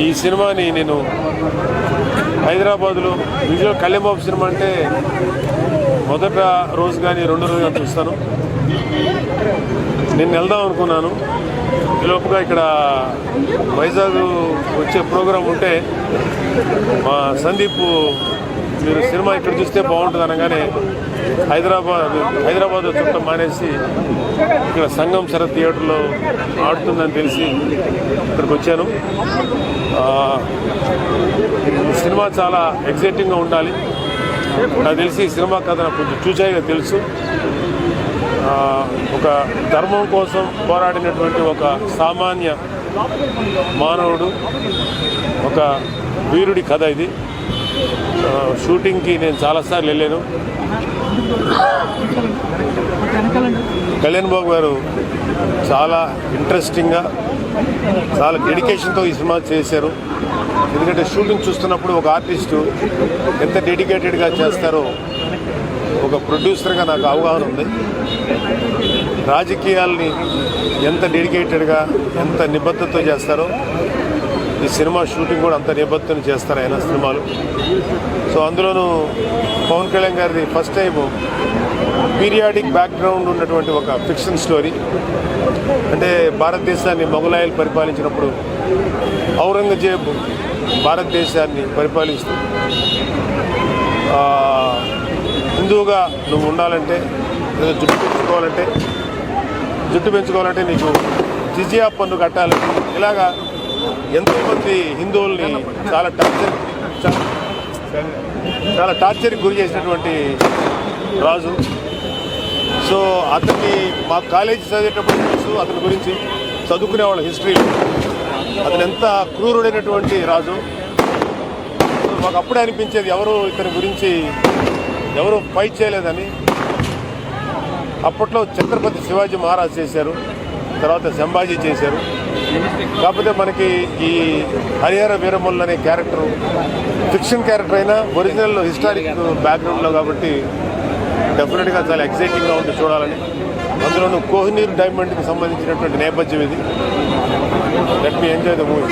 ఈ సినిమాని నేను హైదరాబాద్లో విజువల్ కళ్యాణబాబు సినిమా అంటే మొదట రోజు కానీ రెండో రోజు కానీ చూస్తాను. నేను వెళ్దాం అనుకున్నాను. ఈలోపుగా ఇక్కడ వైజాగ్ వచ్చే ప్రోగ్రాం ఉంటే మా మీరు సినిమా ఇక్కడ చూస్తే బాగుంటుంది అనగానే హైదరాబాద్ చుట్టం మానేసి ఇక్కడ సంగం శరత్ థియేటర్లో ఆడుతుందని తెలిసి ఇక్కడికి వచ్చాను. సినిమా చాలా ఎగ్జైటింగ్గా ఉండాలి. నాకు తెలిసి సినిమా కథ నాకు కొంచెం చూచాయిగా తెలుసు. ఒక ధర్మం కోసం పోరాడినటువంటి ఒక సామాన్య మానవుడు, ఒక వీరుడి కథ ఇది. షూటింగ్కి నేను చాలాసార్లు వెళ్ళాను. కళ్యాణ్ బాబు గారు చాలా ఇంట్రెస్టింగ్గా, చాలా డెడికేషన్తో ఈ సినిమా చేశారు. ఎందుకంటే షూటింగ్ చూస్తున్నప్పుడు ఒక ఆర్టిస్టు ఎంత డెడికేటెడ్గా చేస్తారో ఒక ప్రొడ్యూసర్గా నాకు అవగాహన ఉంది. రాజకీయాల్ని ఎంత డెడికేటెడ్గా, ఎంత నిబద్ధతతో చేస్తారో ఈ సినిమా షూటింగ్ కూడా అంత నిబద్ధతను చేస్తారు ఆయన సినిమాలు. సో అందులోనూ పవన్ కళ్యాణ్ గారిది ఫస్ట్ టైం పీరియాడిక్ బ్యాక్గ్రౌండ్ ఉన్నటువంటి ఒక ఫిక్షన్ స్టోరీ. అంటే భారతదేశాన్ని మొఘలాయలు పరిపాలించినప్పుడు ఔరంగజేబ్ భారతదేశాన్ని పరిపాలిస్తూ హిందువుగా నువ్వు ఉండాలంటే, లేదా జుట్టు పెంచుకోవాలంటే నీకు జిజియా పన్ను కట్టాలి. ఇలాగా ఎంతోమంది హిందువుల్ని చాలా టార్చర్కి గురి చేసినటువంటి రాజు. సో అతన్ని మా కాలేజీ చదివేటప్పుడు తెలుసు అతని గురించి, చదువుకునే వాళ్ళ హిస్టరీలో అతను ఎంత క్రూరుడైనటువంటి రాజు. మాకు అప్పుడే అనిపించేది ఇతని గురించి ఎవరు ఫైట్ చేయలేదని. అప్పట్లో ఛత్రపతి శివాజీ మహారాజ్ చేశారు, తర్వాత సంభాజీ చేశారు. కాకపోతే మనకి ఈ హరిహర వీరమల్లు అనే క్యారెక్టర్ ఫిక్షన్ క్యారెక్టర్ అయినా ఒరిజినల్ హిస్టారిక్ బ్యాక్గ్రౌండ్లో కాబట్టి డెఫినెట్గా చాలా ఎక్సైటింగ్గా ఉంది చూడాలని. అందులోనూ కోహినూర్ డైమండ్కి సంబంధించినటువంటి నేపథ్యం ఇది. Let me enjoy the movie.